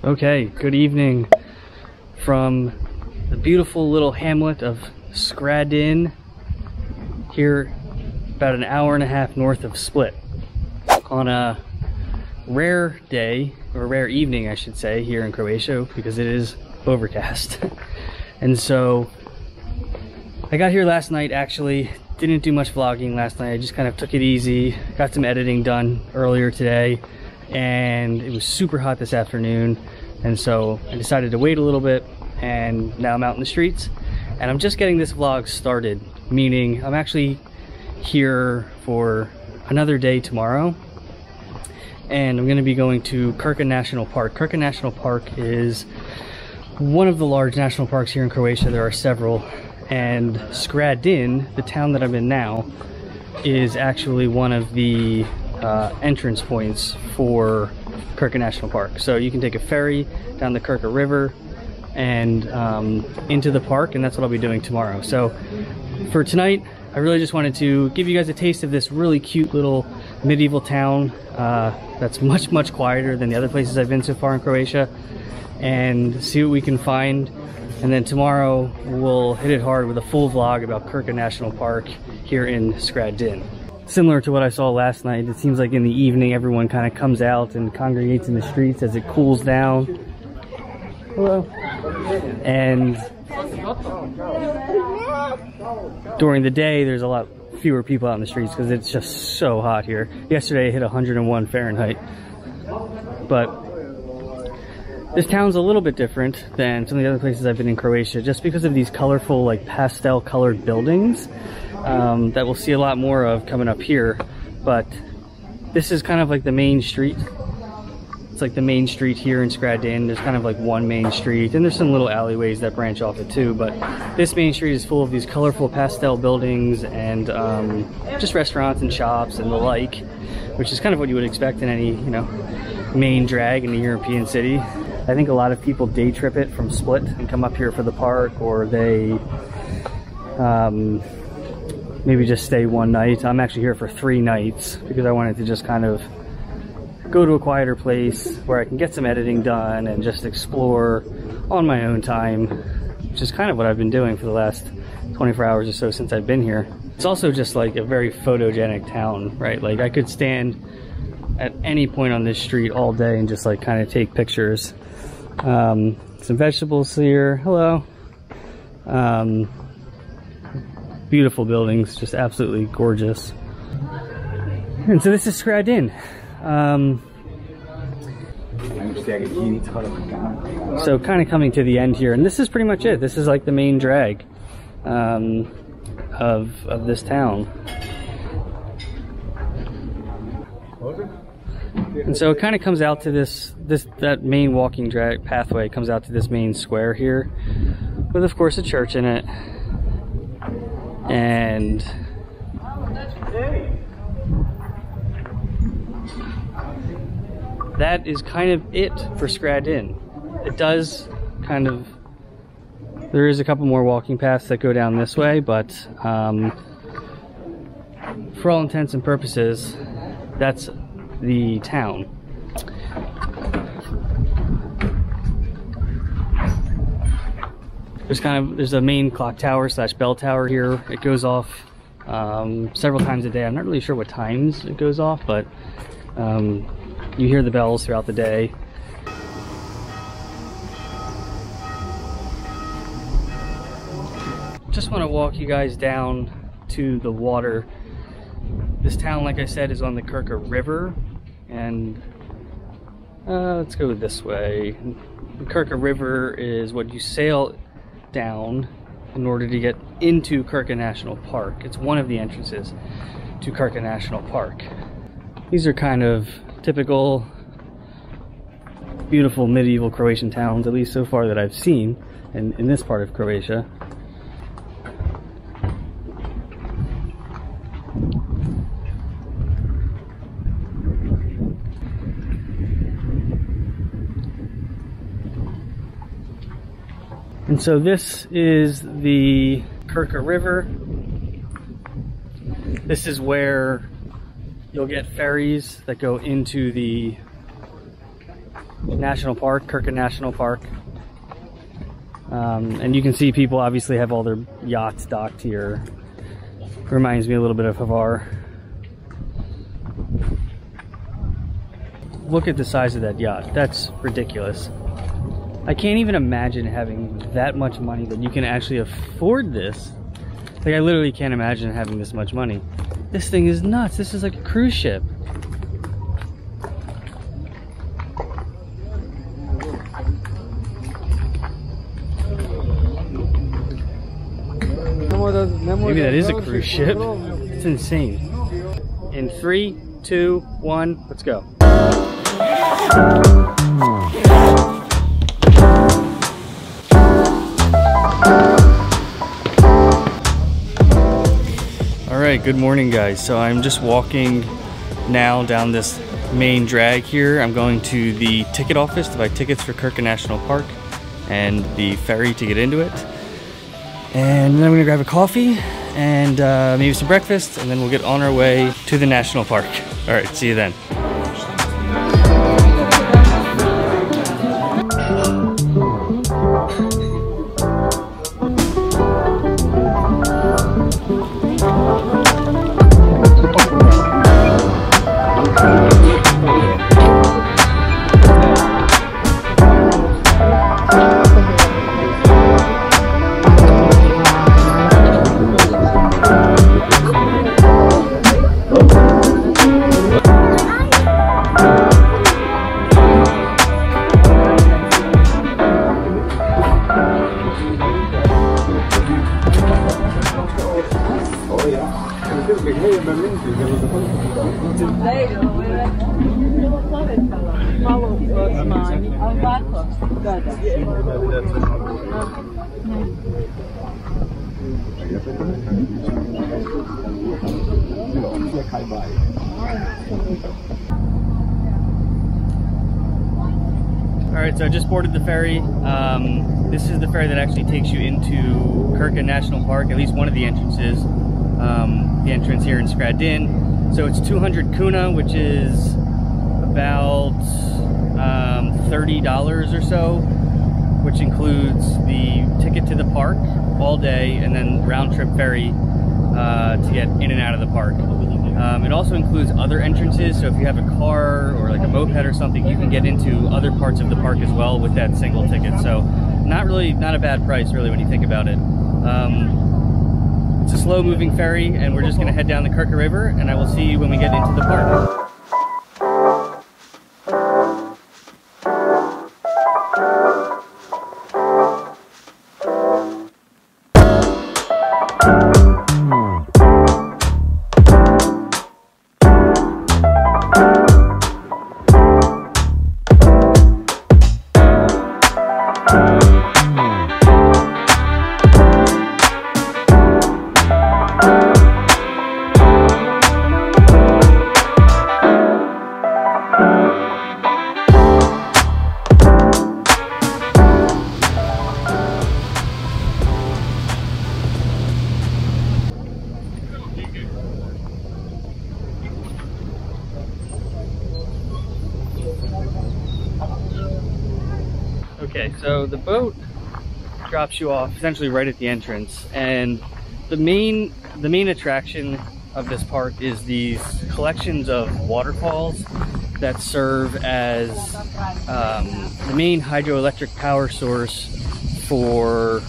Okay, good evening from the beautiful little hamlet of Skradin, here about an hour and a half north of Split. On a rare day, or rare evening I should say, here in Croatia, because it is overcast. And so I got here last night. Actually didn't do much vlogging last night. I just kind of took it easy, got some editing done earlier today, and it was super hot this afternoon, and so I decided to wait a little bit, and now I'm out in the streets and I'm just getting this vlog started, meaning I'm actually here for another day tomorrow, and I'm going to be going to Krka National Park. Krka National Park is one of the large national parks here in Croatia. There are several, and Skradin, the town that I'm in now, is actually one of the entrance points for Krka National Park. So you can take a ferry down the Krka River and into the park, and that's what I'll be doing tomorrow. So for tonight, I really just wanted to give you guys a taste of this really cute little medieval town that's much quieter than the other places I've been so far in Croatia, and see what we can find. And then tomorrow we'll hit it hard with a full vlog about Krka National Park here in Skradin. Similar to what I saw last night, it seems like in the evening everyone kind of comes out and congregates in the streets as it cools down. Hello. And during the day there's a lot fewer people out in the streets because it's just so hot here. Yesterday it hit 101 Fahrenheit. But this town's a little bit different than some of the other places I've been in Croatia, just because of these colorful, like pastel colored buildings that we'll see a lot more of coming up here. But this is kind of like the main street. It's like the main street here in Skradin. There's kind of like one main street, and there's some little alleyways that branch off it too. But this main street is full of these colorful pastel buildings and just restaurants and shops and the like, which is kind of what you would expect in any, you know, main drag in a European city. I think a lot of people day trip it from Split and come up here for the park, or they maybe just stay one night. I'm actually here for 3 nights because I wanted to just kind of go to a quieter place where I can get some editing done and just explore on my own time, which is kind of what I've been doing for the last 24 hours or so since I've been here. It's also just like a very photogenic town, right? Like I could stand at any point on this street all day and just like kind of take pictures. Some vegetables here. Hello. Beautiful buildings, just absolutely gorgeous. And so this is Skradin. So kind of coming to the end here, and this is pretty much it. This is like the main drag of this town. And so it kind of comes out to that main walking drag pathway comes out to this main square here, with of course a church in it. And that is kind of it for Skradin. It does kind of, there is a couple more walking paths that go down this way, but for all intents and purposes, that's the town. There's a main clock tower / bell tower here. It goes off several times a day. I'm not really sure what times it goes off, but you hear the bells throughout the day. Just want to walk you guys down to the water. This town, like I said, is on the Krka River, and let's go this way. The Krka River is what you sail down in order to get into Krka National Park. It's one of the entrances to Krka National Park. These are kind of typical beautiful medieval Croatian towns, at least so far that I've seen in this part of Croatia. And so this is the Krka River. This is where you'll get ferries that go into the National Park, Krka National Park. And you can see people obviously have all their yachts docked here. Reminds me a little bit of Hvar. Look at the size of that yacht. That's ridiculous. I can't even imagine having that much money that you can actually afford this. Like, I literally can't imagine having this much money. This thing is nuts. This is like a cruise ship. Maybe that is a cruise ship. It's insane. In 3, 2, 1, let's go. Alright, good morning guys. So I'm just walking now down this main drag here. I'm going to the ticket office to buy tickets for Krka National Park and the ferry to get into it. And then I'm gonna grab a coffee and maybe some breakfast, and then we'll get on our way to the national park. Alright, see you then. Alright, so I just boarded the ferry. This is the ferry that actually takes you into Krka National Park, at least one of the entrances. The entrance here in Skradin. So it's 200 kuna, which is about $30 or so, which includes the ticket to the park all day and then round trip ferry to get in and out of the park. It also includes other entrances, so if you have a car or like a moped or something, you can get into other parts of the park as well with that single ticket. So not a bad price really when you think about it. It's a slow moving ferry, and we're just going to head down the Krka River, and I will see you when we get into the park. Okay, so the boat drops you off essentially right at the entrance, and the main attraction of this park is these collections of waterfalls that serve as the main hydroelectric power source for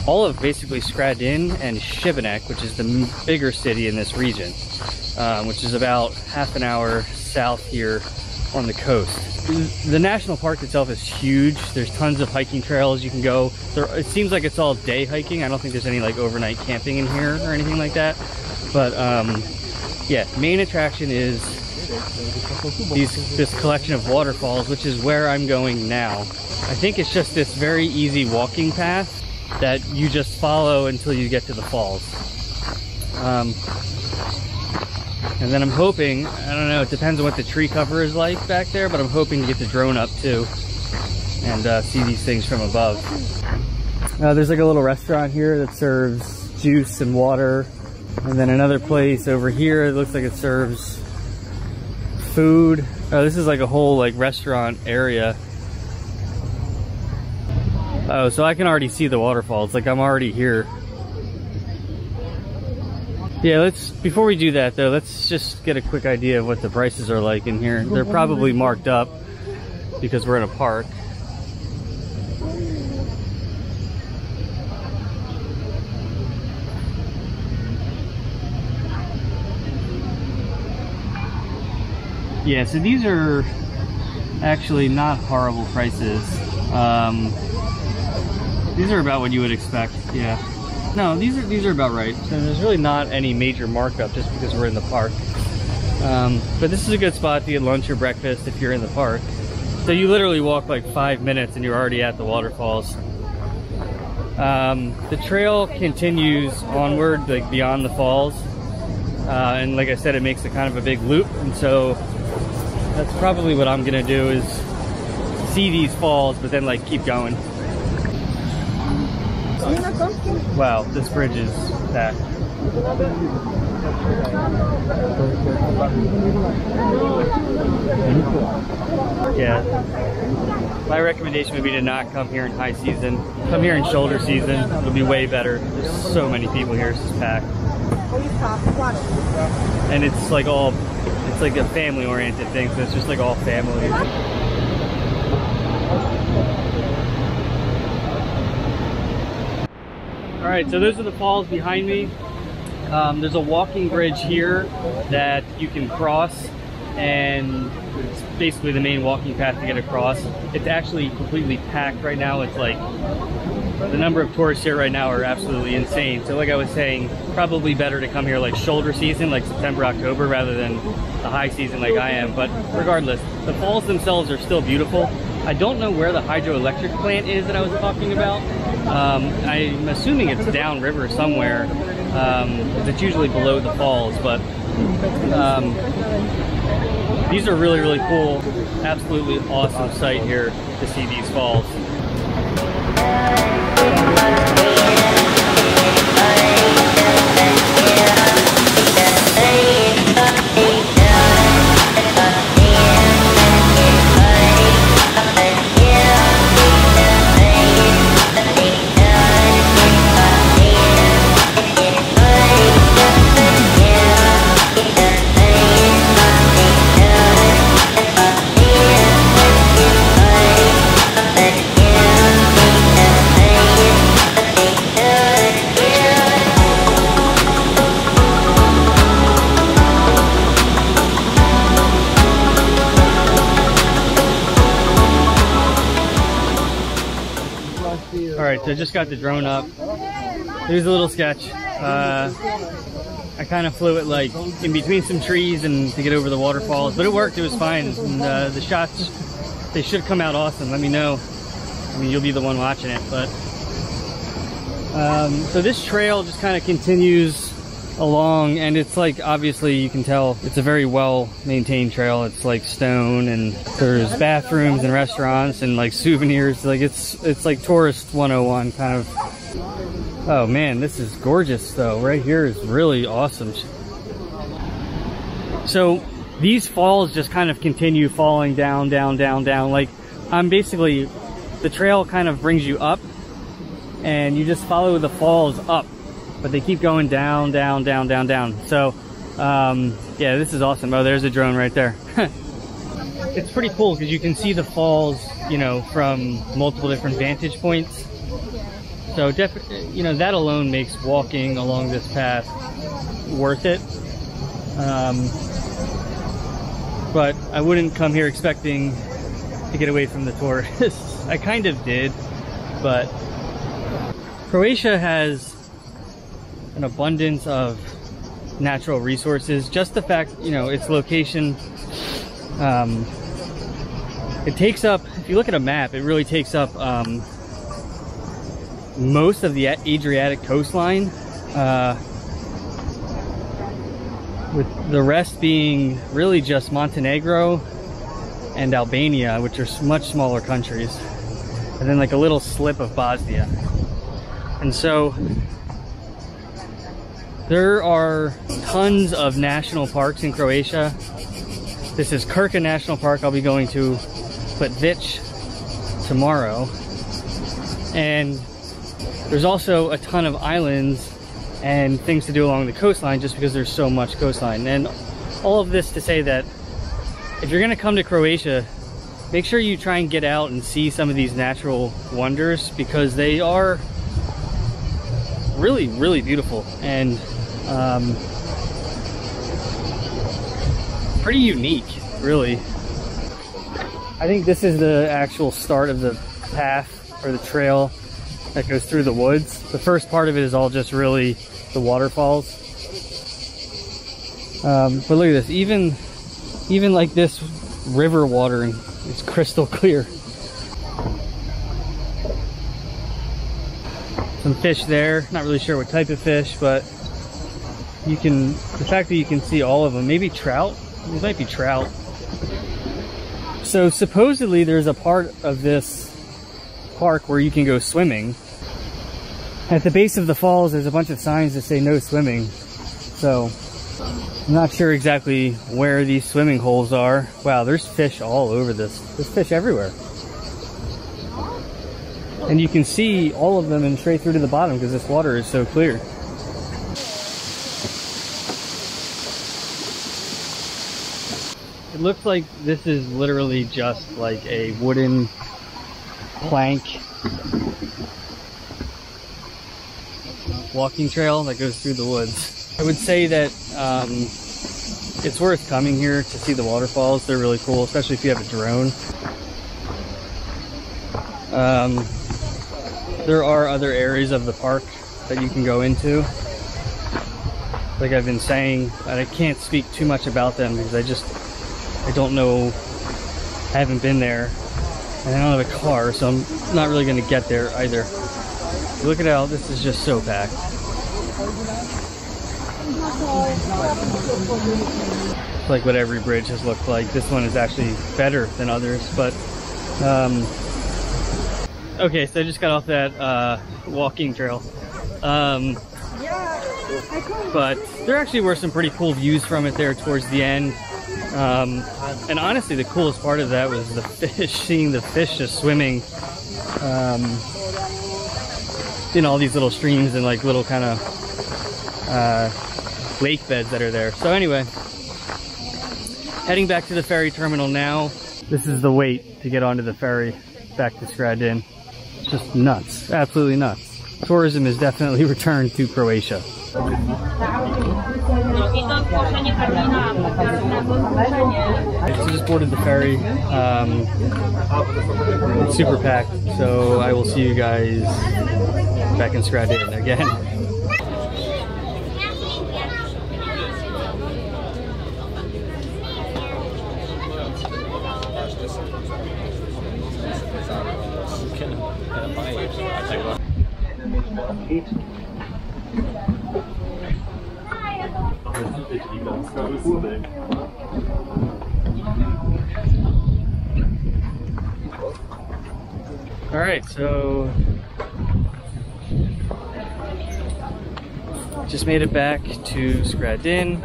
all of basically Skradin and Sibenik, which is the bigger city in this region, which is about half an hour south here on the coast. The national park itself is huge. There's tons of hiking trails you can go. It seems like it's all day hiking. I don't think there's any like overnight camping in here or anything like that. But yeah, main attraction is this collection of waterfalls, which is where I'm going now. I think it's just this very easy walking path that you just follow until you get to the falls. And then I'm hoping, I don't know, it depends on what the tree cover is like back there, but I'm hoping to get the drone up too and see these things from above. There's like a little restaurant here that serves juice and water, and then another place over here, it looks like it serves food. This is like a whole like restaurant area Oh, so I can already see the waterfalls, like I'm already here. Yeah, before we do that though, let's just get a quick idea of what the prices are like in here. They're probably marked up because we're in a park. Yeah, so these are actually not horrible prices. These are about what you would expect, yeah. No, these are about right. So there's really not any major markup just because we're in the park. But this is a good spot to get lunch or breakfast if you're in the park. So you literally walk like 5 minutes and you're already at the waterfalls. The trail continues onward, like beyond the falls. And like I said, it makes a kind of a big loop. And so that's probably what I'm gonna do, is see these falls, but then like keep going. Wow, this bridge is packed. Yeah. My recommendation would be to not come here in high season. Come here in shoulder season. It'll be way better. There's so many people here. It's just packed. And it's like it's like a family-oriented thing, so it's just like all family. Alright, so those are the falls behind me. There's a walking bridge here that you can cross, and it's basically the main walking path to get across. It's actually completely packed right now. It's like, the number of tourists here right now are absolutely insane. So like I was saying, probably better to come here like shoulder season, like September, October, rather than the high season like I am. But regardless, the falls themselves are still beautiful. I don't know where the hydroelectric plant is that I was talking about. I'm assuming it's downriver somewhere. It's usually below the falls, but these are really, really cool. Absolutely awesome sight here to see these falls. Alright, so I just got the drone up. Here's a little sketch. I kind of flew it like in between some trees and to get over the waterfalls, but it worked, it was fine. And the shots, they should come out awesome. Let me know. I mean, you'll be the one watching it, but so this trail just kind of continues along, and it's like, obviously you can tell it's a very well maintained trail. It's like stone, and there's bathrooms and restaurants and like souvenirs. Like it's like tourist 101 kind of. Oh man, this is gorgeous though. Right here is really awesome. So these falls just kind of continue falling down, down, down, down. Like the trail kind of brings you up and you just follow the falls up, but they keep going down, down, down, down, down. So yeah, this is awesome. Oh, there's a drone right there. It's pretty cool because you can see the falls, you know, from multiple different vantage points. So definitely, you know, that alone makes walking along this path worth it. But I wouldn't come here expecting to get away from the tourists. I kind of did, but Croatia has an abundance of natural resources. Just the fact, you know, its location, it takes up, if you look at a map, it really takes up most of the Adriatic coastline, with the rest being really just Montenegro and Albania, which are much smaller countries, and then like a little slip of Bosnia. And so there are tons of national parks in Croatia. This is Krka National Park I'll be going to, but Vic tomorrow. And there's also a ton of islands and things to do along the coastline just because there's so much coastline. And all of this to say that if you're gonna come to Croatia, make sure you try and get out and see some of these natural wonders, because they are really, really beautiful and pretty unique, really. I think this is the actual start of the path or the trail that goes through the woods. The first part of it is all just really the waterfalls. But look at this, even like this river water, and it's crystal clear. Some fish there, not really sure what type of fish, but the fact that you can see all of them, maybe trout? These might be trout. So supposedly there's a part of this park where you can go swimming. At the base of the falls, there's a bunch of signs that say no swimming. So I'm not sure exactly where these swimming holes are. Wow, there's fish all over this. There's fish everywhere. And you can see all of them and straight through to the bottom because this water is so clear. It looks like this is literally just like a wooden plank walking trail that goes through the woods. I would say that it's worth coming here to see the waterfalls. They're really cool, especially if you have a drone. There are other areas of the park that you can go into. Like I've been saying, and I can't speak too much about them because I don't know, I haven't been there, and I don't have a car, so I'm not really going to get there either. Look at how this is just so packed. It's like what every bridge has looked like. This one is actually better than others, but okay, so I just got off that walking trail. But there actually were some pretty cool views from it there towards the end. And honestly, the coolest part of that was the fish, seeing the fish just swimming in all these little streams and like little kind of lake beds that are there. So anyway, heading back to the ferry terminal now. This is the wait to get onto the ferry back to Skradin. It's just nuts, absolutely nuts. Tourism is definitely returned to Croatia. So just boarded the ferry. It's super packed, so I will see you guys back in Skradin again. All right, so just made it back to Skradin,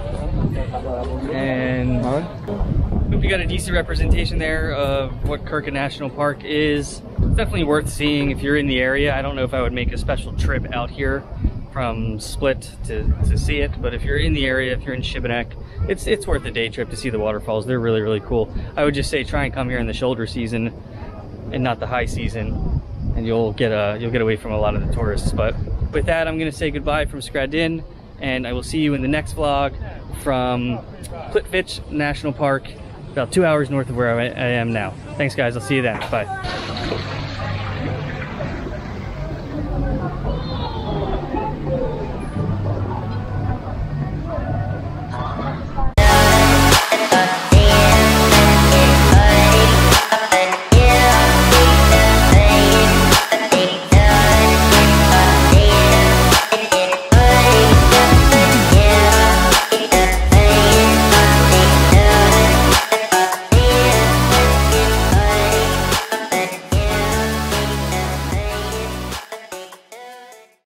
and hope you got a decent representation there of what Krka National Park is. It's definitely worth seeing if you're in the area. I don't know if I would make a special trip out here from Split to see it, but if you're in the area, if you're in Sibenik, it's worth a day trip to see the waterfalls. They're really, really cool. I would just say try and come here in the shoulder season and not the high season, and you'll get away from a lot of the tourists. But with that, I'm gonna say goodbye from Skradin, and I will see you in the next vlog from Krka National Park, about 2 hours north of where I am now. Thanks guys, I'll see you then, bye.